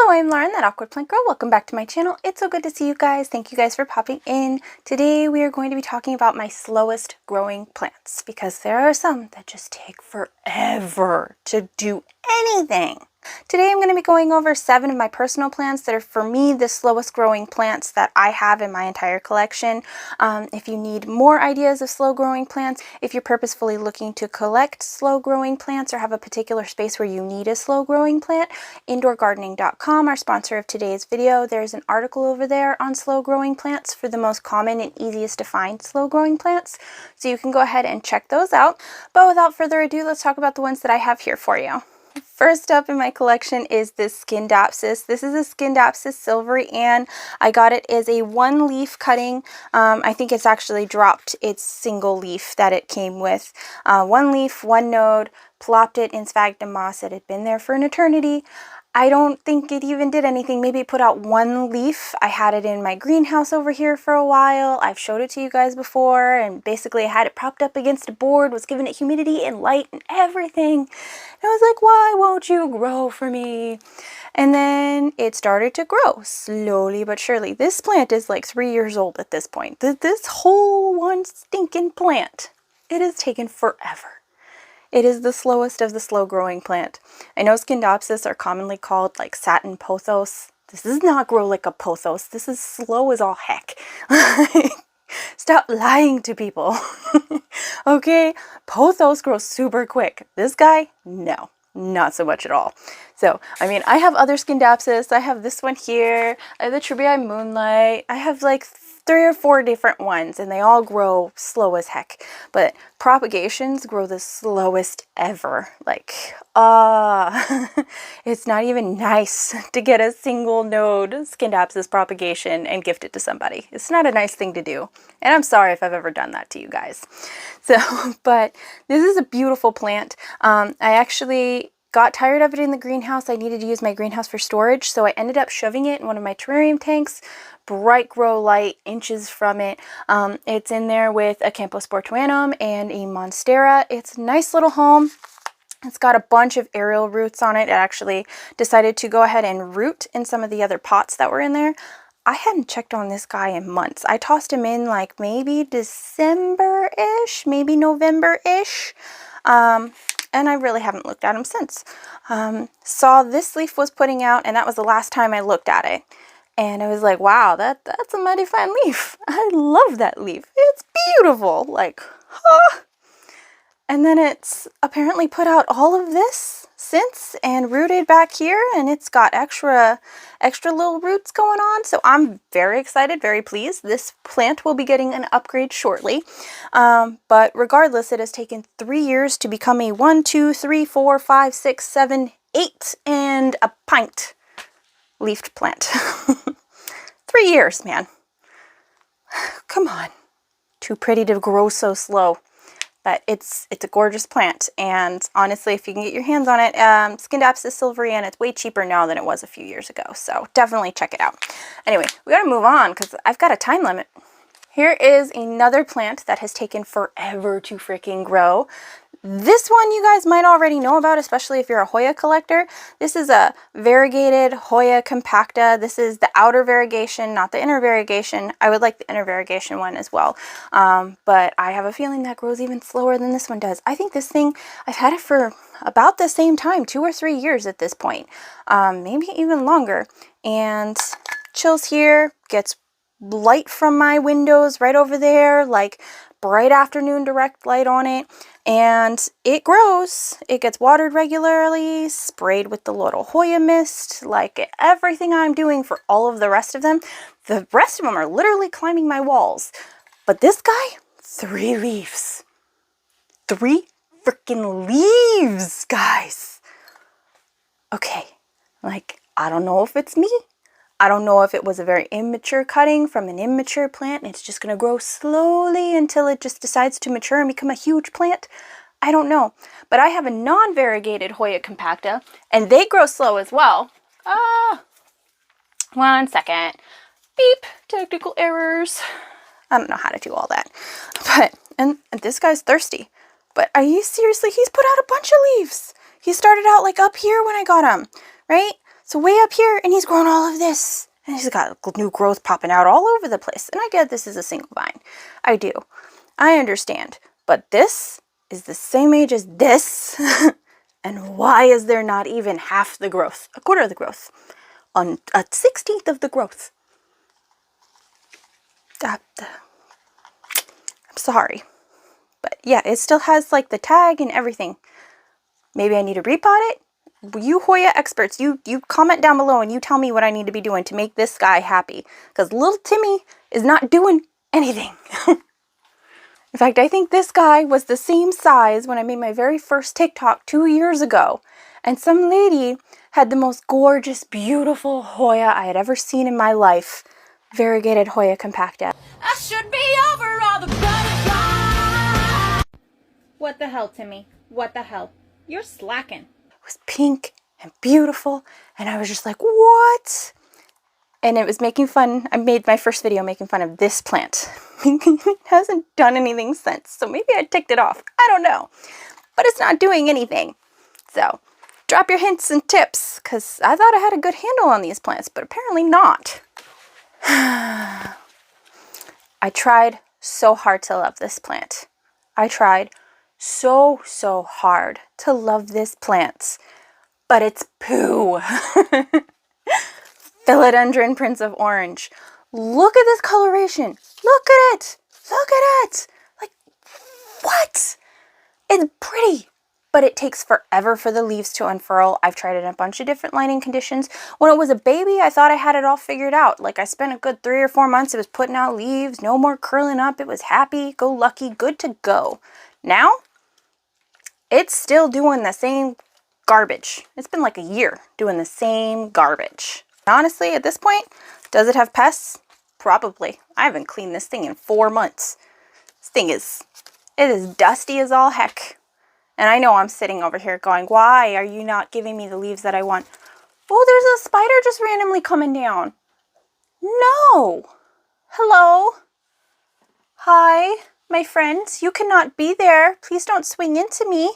Hello, I'm Lauren, that awkward plant girl. Welcome back to my channel. It's so good to see you guys. Thank you guys for popping in. Today we are going to be talking about my slowest growing plants because there are some that just take forever to do anything. Today I'm going to be going over 7 of my personal plants that are, for me, the slowest growing plants that I have in my entire collection. If you need more ideas of slow growing plants, if you're purposefully looking to collect slow growing plants or have a particular space where you need a slow growing plant, indoorgardening.com, our sponsor of today's video, there's an article over there on slow growing plants for the most common and easiest to find slow growing plants. So you can go ahead and check those out. But without further ado, let's talk about the ones that I have here for you. First up in my collection is this Skindopsis. This is a Skindopsis silvery Ann. I got it as a 1-leaf cutting. I think it's actually dropped its single leaf that it came with. 1 leaf, 1 node, plopped it in sphagnum moss. It had been there for an eternity. I don't think it even did anything. Maybe it put out 1 leaf. I had it in my greenhouse over here for a while. I've showed it to you guys before, and basically I had it propped up against a board, was giving it humidity and light and everything. And I was like, why won't you grow for me? And then it started to grow slowly but surely. This plant is like 3 years old at this point. This whole one stinking plant, it has taken forever. It is the slowest of the slow growing plant. I know Skindopsis are commonly called like satin pothos. This does not grow like a pothos. This is slow as all heck. Stop lying to people. Okay, pothos grows super quick. This guy, no, not so much at all. So, I mean, I have other Skindopsis. I have this one here. I have the Tribei Moonlight. I have like 3 or 4 different ones, and they all grow slow as heck. But propagations grow the slowest ever. Like, it's not even nice to get a single node Skindopsis propagation and gift it to somebody. It's not a nice thing to do. And I'm sorry if I've ever done that to you guys. So, but this is a beautiful plant. I actually got tired of it in the greenhouse. I needed to use my greenhouse for storage, so I ended up shoving it in one of my terrarium tanks. Bright grow light, inches from it. It's in there with a Camposportuanum and a Monstera. It's a nice little home. It's got a bunch of aerial roots on it. It actually decided to go ahead and root in some of the other pots that were in there. I hadn't checked on this guy in months. I tossed him in like maybe December-ish, maybe November-ish. And I really haven't looked at him since. Saw this leaf was putting out, and that was the last time I looked at it. And I was like, wow, that's a mighty fine leaf. I love that leaf. It's beautiful. Like, huh? And then it's apparently put out all of this since and rooted back here, and it's got extra little roots going on. So I'm very excited, very pleased. This plant will be getting an upgrade shortly. But regardless, it has taken 3 years to become a 1, 2, 3, 4, 5, 6, 7, 8 and a pint leafed plant. 3 years, man. Come on. Too pretty to grow so slow. But it's a gorgeous plant, and honestly, if you can get your hands on it, Skindopsis silvery, and it's way cheaper now than it was a few years ago, so definitely check it out. Anyway, we gotta move on because I've got a time limit. Here is another plant that has taken forever to freaking grow. This one you guys might already know about, especially if you're a Hoya collector. This is a variegated Hoya compacta. This is the outer variegation, not the inner variegation. I would like the inner variegation one as well. But I have a feeling that grows even slower than this one does. I think this thing, I've had it for about the same time, 2 or 3 years at this point. Maybe even longer. And chills here, gets light from my windows right over there, like bright afternoon direct light on it, and it grows. It gets watered regularly, sprayed with the little Hoya mist, like everything I'm doing for all of the rest of them. The rest of them are literally climbing my walls, but this guy, 3 leaves. 3 freaking leaves, guys. Okay, like, I don't know if it's me. I don't know if it was a very immature cutting from an immature plant and it's just going to grow slowly until it just decides to mature and become a huge plant. I don't know. But I have a non-variegated Hoya compacta, and they grow slow as well. 1 second. Beep. Technical errors. I don't know how to do all that. But, and this guy's thirsty. But are you seriously? He's put out a bunch of leaves. He started out like up here when I got him, right? So way up here, and he's grown all of this. And he's got new growth popping out all over the place. And I get this is a single vine. I do. I understand. But this is the same age as this. And why is there not even half the growth? A quarter of the growth. On a 16th of the growth. I'm sorry. But yeah, it still has like the tag and everything. Maybe I need to repot it? You Hoya experts, you comment down below and you tell me what I need to be doing to make this guy happy. Because little Timmy is not doing anything. In fact, I think this guy was the same size when I made my very first TikTok 2 years ago. And some lady had the most gorgeous, beautiful Hoya I had ever seen in my life. Variegated Hoya compacta. I should be over all the butterflies. What the hell, Timmy? What the hell? You're slacking. It was pink and beautiful, and I was just like, what? And it was making fun. I made my first video making fun of this plant. It hasn't done anything since, so maybe I ticked it off. I don't know. But it's not doing anything. So, drop your hints and tips, because I thought I had a good handle on these plants, but apparently not. I tried so hard to love this plant. I tried so hard to love this plant, but it's poo. Philodendron Prince of Orange. Look at this coloration. Look at it. Look at it. Like, what? It's pretty, but it takes forever for the leaves to unfurl. I've tried it in a bunch of different lighting conditions. When it was a baby, I thought I had it all figured out. Like, I spent a good 3 or 4 months. It was putting out leaves, no more curling up. It was happy, go lucky, good to go. Now, it's still doing the same garbage. It's been like a year doing the same garbage. Honestly, at this point, does it have pests? Probably. I haven't cleaned this thing in 4 months. This thing is, it is dusty as all heck. And I know I'm sitting over here going, why are you not giving me the leaves that I want? Oh, there's a spider just randomly coming down. No. Hello. Hi, my friends. You cannot be there. Please don't swing into me.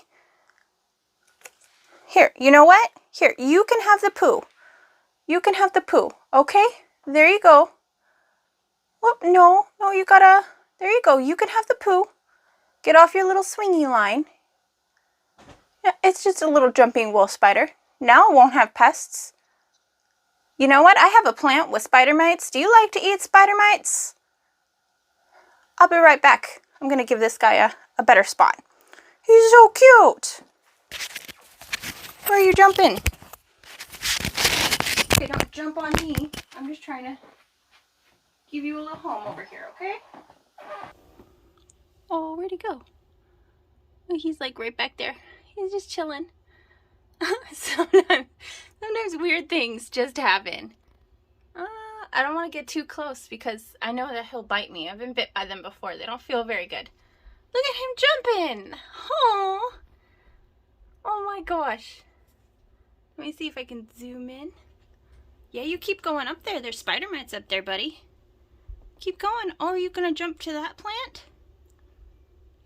Here, you know what? Here, you can have the poo. You can have the poo, okay? There you go. Oh, no, you gotta, there you go. You can have the poo. Get off your little swingy line. Yeah, it's just a little jumping wolf spider. Now it won't have pests. You know what? I have a plant with spider mites. Do you like to eat spider mites? I'll be right back. I'm gonna give this guy a better spot. He's so cute. Where are you jumping? Okay, don't jump on me. I'm just trying to give you a little home over here, okay? Oh, where'd he go? Oh, he's like right back there. He's just chilling. Sometimes weird things just happen. I don't want to get too close because I know that he'll bite me. I've been bit by them before. They don't feel very good. Look at him jumping. Oh, oh my gosh. Let me see if I can zoom in. Yeah, you keep going up there. There's spider mites up there, buddy. Keep going. Oh, are you going to jump to that plant?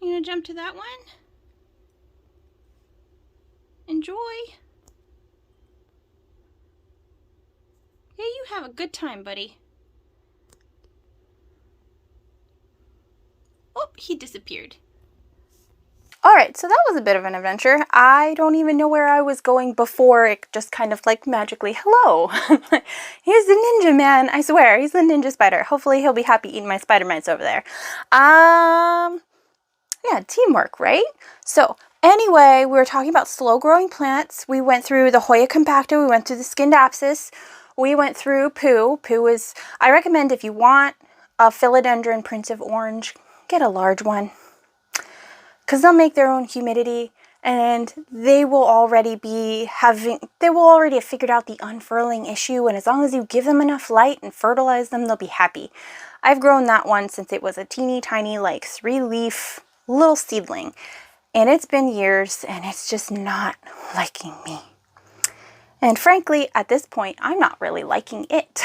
You going to jump to that one? Enjoy. Yeah, you have a good time, buddy. Oh, he disappeared. Alright, so that was a bit of an adventure. I don't even know where I was going before it just kind of like magically, hello. Here's the ninja man, I swear. He's the ninja spider. Hopefully he'll be happy eating my spider mites over there. Yeah, teamwork, right? So anyway, we were talking about slow growing plants. We went through the Hoya compacta, we went through the Skindopsis, we went through poo. Poo is, I recommend if you want a Philodendron Prince of Orange, get a large one. Because they'll make their own humidity and they will already have figured out the unfurling issue, and as long as you give them enough light and fertilize them, they'll be happy. I've grown that one since it was a teeny tiny like 3-leaf little seedling, and it's been years and it's just not liking me. And frankly, at this point, I'm not really liking it.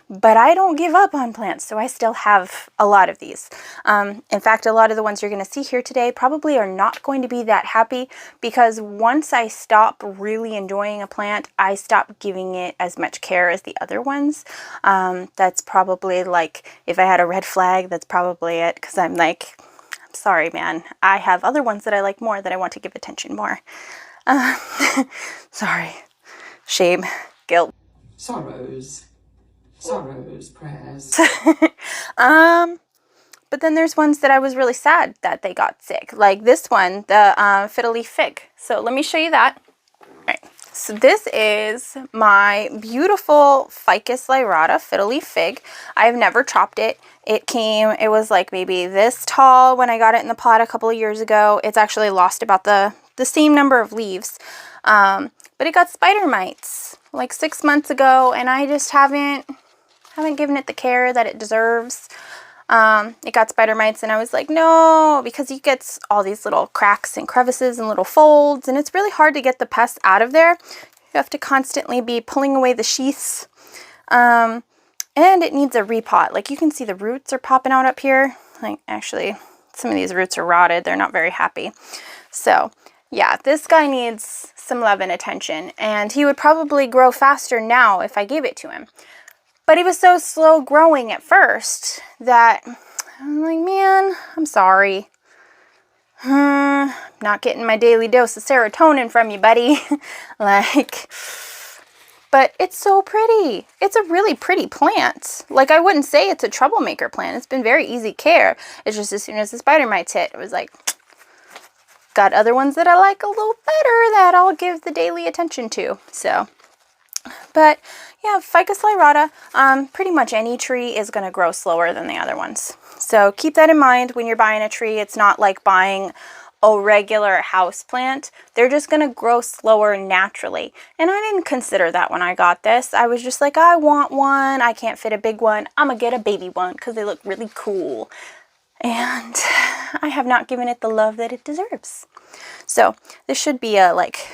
But I don't give up on plants, so I still have a lot of these. In fact, a lot of the ones you're going to see here today probably are not going to be that happy, because once I stop really enjoying a plant, I stop giving it as much care as the other ones. That's probably like, if I had a red flag, that's probably it, because I'm like, I'm sorry, man. I have other ones that I like more, that I want to give attention more. Sorry. Shame, guilt, sorrows, prayers. But then there's ones that I was really sad that they got sick, like this one, the fiddle leaf fig. So let me show you that. All right, so this is my beautiful Ficus Lyrata fiddle leaf fig. I've never chopped it. It was like maybe this tall when I got it in the pot a couple of years ago. It's actually lost about the same number of leaves. But it got spider mites like 6 months ago, and I just haven't given it the care that it deserves. It got spider mites, and I was like, no, because it gets all these little cracks and crevices and little folds, and it's really hard to get the pests out of there. You have to constantly be pulling away the sheaths. And it needs a repot. Like, you can see the roots are popping out up here. Like, actually, some of these roots are rotted. They're not very happy. So yeah, this guy needs some love and attention, and he would probably grow faster now if I gave it to him. But he was so slow growing at first that I'm like, man, I'm sorry. Not getting my daily dose of serotonin from you, buddy. Like, but it's so pretty. It's a really pretty plant. Like, I wouldn't say it's a troublemaker plant. It's been very easy care. It's just as soon as the spider mites hit, it was like, got other ones that I like a little better that I'll give the daily attention to. So, but yeah, Ficus Lyrata, pretty much any tree is going to grow slower than the other ones. So keep that in mind when you're buying a tree. It's not like buying a regular house plant. They're just going to grow slower naturally. And I didn't consider that when I got this. I was just like, I want one. I can't fit a big one. I'm going to get a baby one because they look really cool. And I have not given it the love that it deserves. So this should be a, like,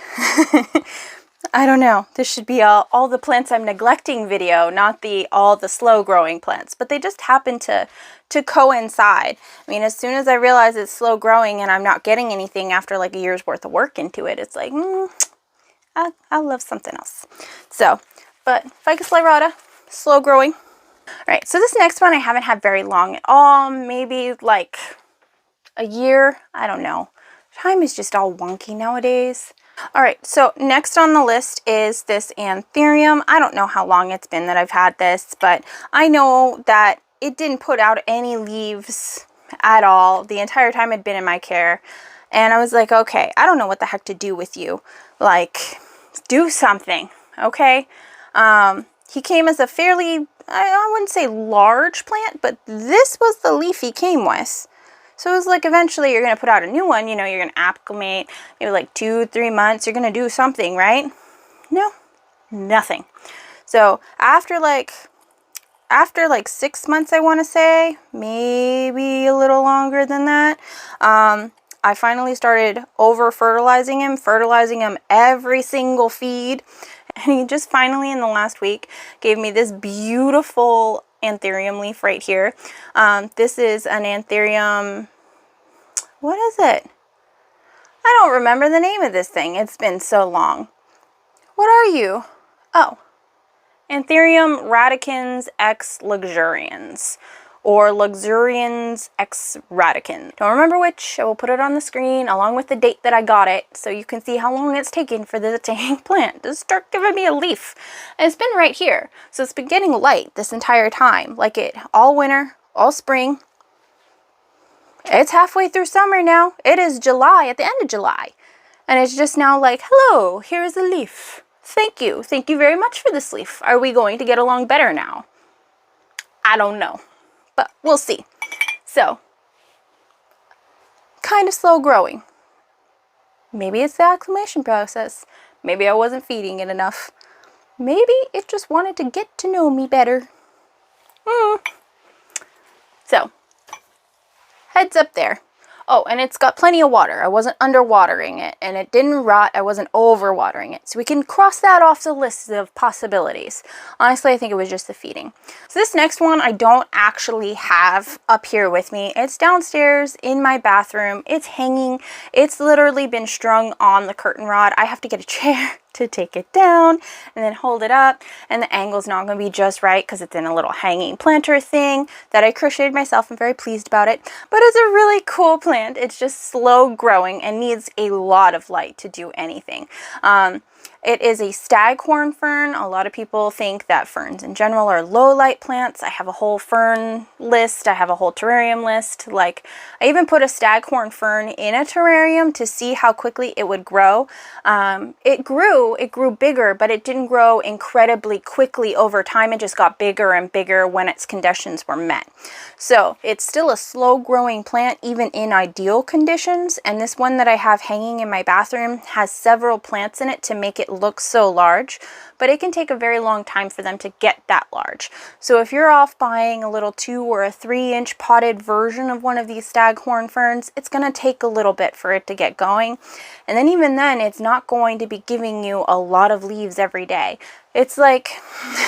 I don't know, this should be a all the plants I'm neglecting video, not the all the slow growing plants. But they just happen to coincide. I mean, as soon as I realize it's slow growing and I'm not getting anything after like a year's worth of work into it, it's like, I'll love something else. So, but Ficus Lyrata, slow growing. All right, so this next one I haven't had very long at all, maybe like a year. I don't know. Time is just all wonky nowadays. All right, so next on the list is this Anthurium. I don't know how long it's been that I've had this, but I know that it didn't put out any leaves at all the entire time it'd been in my care. And I was like, okay, I don't know what the heck to do with you. Like, do something, okay? He came as a fairly, I wouldn't say large plant, but this was the leaf he came with. So it was like, eventually you're going to put out a new one, you know, you're going to acclimate, maybe like 2-3 months, you're going to do something, right? No, nothing. So after like 6 months, I want to say, maybe a little longer than that, I finally started fertilizing him every single feed. And he just finally, in the last week, gave me this beautiful Anthurium leaf right here. This is an Anthurium, what is it? I don't remember the name of this thing. It's been so long. What are you? Oh, Anthurium radicans x luxurians, or luxurians x radicans. Don't remember which. I will put it on the screen along with the date that I got it, so you can see how long it's taken for the dang plant to start giving me a leaf. And it's been right here, so it's been getting light this entire time, like it all winter, all spring. It's halfway through summer now. It is July, at the end of July, and it's just now like, hello, here is a leaf. Thank you very much for this leaf. Are we going to get along better now? I don't know, but we'll see. So, kind of slow growing. Maybe it's the acclimation process. Maybe I wasn't feeding it enough. Maybe it just wanted to get to know me better. So, heads up there. Oh, and it's got plenty of water. I wasn't underwatering it, and it didn't rot. I wasn't overwatering it. So we can cross that off the list of possibilities. Honestly, I think it was just the feeding. So this next one I don't actually have up here with me. It's downstairs in my bathroom. It's hanging. It's literally been strung on the curtain rod. I have to get a chair to take it down and then hold it up, and the angle's not going to be just right because it's in a little hanging planter thing that I crocheted myself. I'm very pleased about it, but it's a really cool plant. It's just slow growing and needs a lot of light to do anything. It is a Staghorn Fern. A lot of people think that ferns in general are low light plants. I have a whole fern list. I have a whole terrarium list. Like, I even put a Staghorn Fern in a terrarium to see how quickly it would grow. It grew bigger, but it didn't grow incredibly quickly over time. It just got bigger and bigger when its conditions were met. So it's still a slow growing plant even in ideal conditions, and this one that I have hanging in my bathroom has several plants in it to make it look so large, but it can take a very long time for them to get that large. So if you're off buying a little 2 or a 3-inch potted version of one of these Staghorn Ferns, it's going to take a little bit for it to get going, and then even then it's not going to be giving you a lot of leaves every day. It's like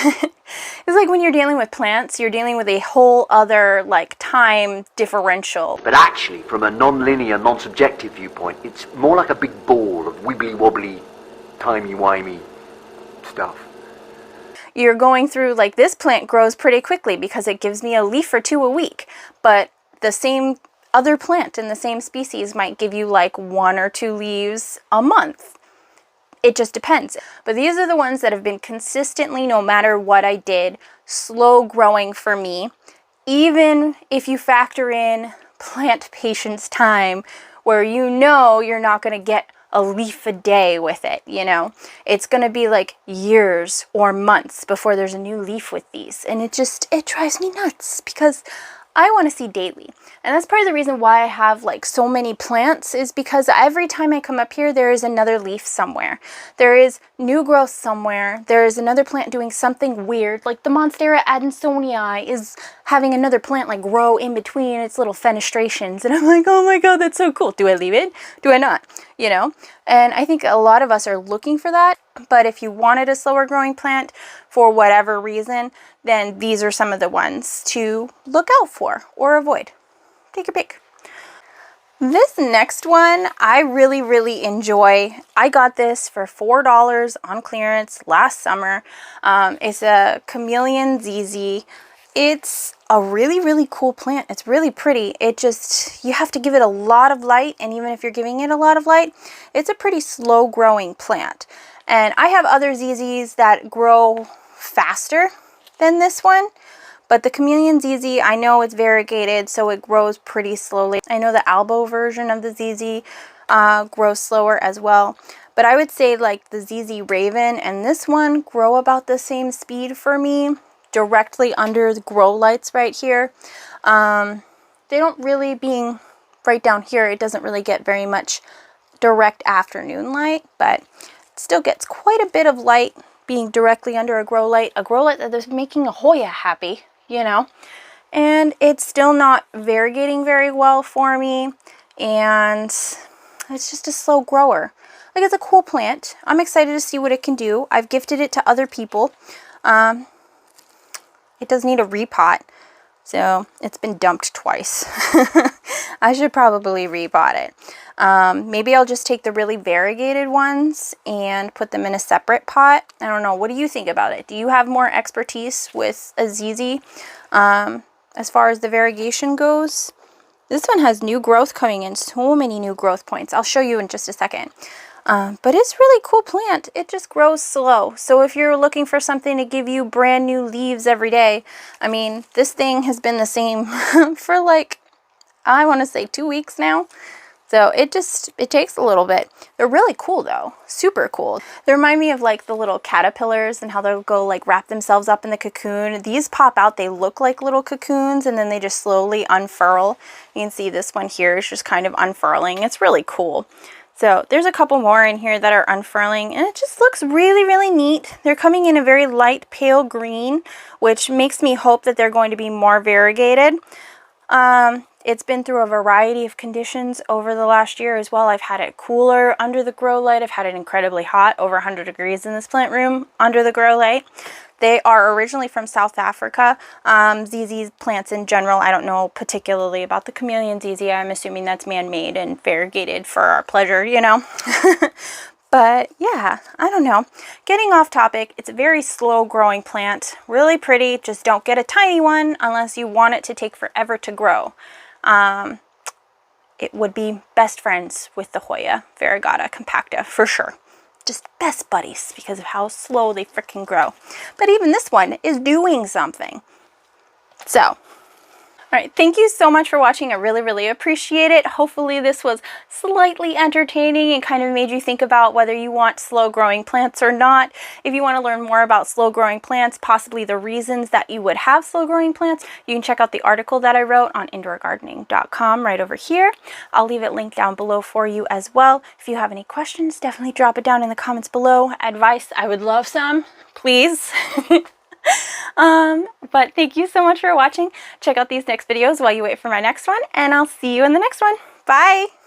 it's like when you're dealing with plants, you're dealing with a whole other like time differential. But actually, from a non-linear, non-subjective viewpoint, it's more like a big ball of wibbly-wobbly, timey-wimey stuff. You're going through, like, this plant grows pretty quickly because it gives me a leaf or 2 a week, but the same other plant in the same species might give you like 1 or 2 leaves a month. It just depends. But these are the ones that have been consistently, no matter what I did, slow growing for me. Even if you factor in plant patience time, where you know you're not going to get a leaf a day with it, you know. It's going to be like years or months before there's a new leaf with these. And it drives me nuts because I want to see daily. And that's part of the reason why I have like so many plants, is because every time I come up here, there is another leaf somewhere. There is new growth somewhere. There is another plant doing something weird. Like the Monstera adansonii is having another plant like grow in between its little fenestrations. And I'm like, oh my God, that's so cool. Do I leave it? Do I not? You know? And I think a lot of us are looking for that. But if you wanted a slower growing plant for whatever reason, then these are some of the ones to look out for or avoid. Take your pick. This next one I really enjoy. I got this for $4 on clearance last summer. It's a Chameleon ZZ. It's a really cool plant. It's really pretty. It just, you have to give it a lot of light, and even if you're giving it a lot of light, it's a pretty slow growing plant. And I have other ZZs that grow faster than this one, but the Chameleon ZZ, I know it's variegated, so it grows pretty slowly. I know the Albo version of the ZZ grows slower as well, but I would say like the ZZ Raven and this one grow about the same speed for me, directly under the grow lights right here. They don't really, being right down here, it doesn't really get very much direct afternoon light, but it still gets quite a bit of light being directly under a grow light that is making a Hoya happy, you know. And it's still not variegating very well for me, and it's just a slow grower. Like, it's a cool plant. I'm excited to see what it can do. I've gifted it to other people. It does need a repot, so it's been dumped twice. I should probably repot it. Maybe I'll just take the really variegated ones and put them in a separate pot. I don't know. What do you think about it? Do you have more expertise with a ZZ as far as the variegation goes? This one has new growth coming in. So many new growth points. I'll show you in just a second. But it's a really cool plant. It just grows slow. So if you're looking for something to give you brand new leaves every day, I mean, this thing has been the same for like, I want to say 2 weeks now. So it takes a little bit. They're really cool though. Super cool. They remind me of like the little caterpillars and how they'll go like wrap themselves up in the cocoon. These pop out, they look like little cocoons, and then they just slowly unfurl. You can see this one here is just kind of unfurling. It's really cool. So there's a couple more in here that are unfurling, and it just looks really neat. They're coming in a very light pale green, which makes me hope that they're going to be more variegated. It's been through a variety of conditions over the last year as well. I've had it cooler under the grow light. I've had it incredibly hot, over 100 degrees in this plant room under the grow light. They are originally from South Africa. ZZ plants in general, I don't know particularly about the Chameleon ZZ. I'm assuming that's man-made and variegated for our pleasure, you know. But yeah, I don't know. Getting off topic, it's a very slow growing plant. Really pretty, just don't get a tiny one unless you want it to take forever to grow. It would be best friends with the Hoya variegata compacta for sure. Just best buddies because of how slow they freaking grow. But even this one is doing something. So, all right, thank you so much for watching. I really appreciate it. Hopefully this was slightly entertaining and kind of made you think about whether you want slow growing plants or not. If you want to learn more about slow growing plants, possibly the reasons that you would have slow growing plants, you can check out the article that I wrote on indoorgardening.com right over here. I'll leave it linked down below for you as well. If you have any questions, definitely drop it down in the comments below. Advice, I would love some, please. But thank you so much for watching. Check out these next videos while you wait for my next one, and I'll see you in the next one. Bye!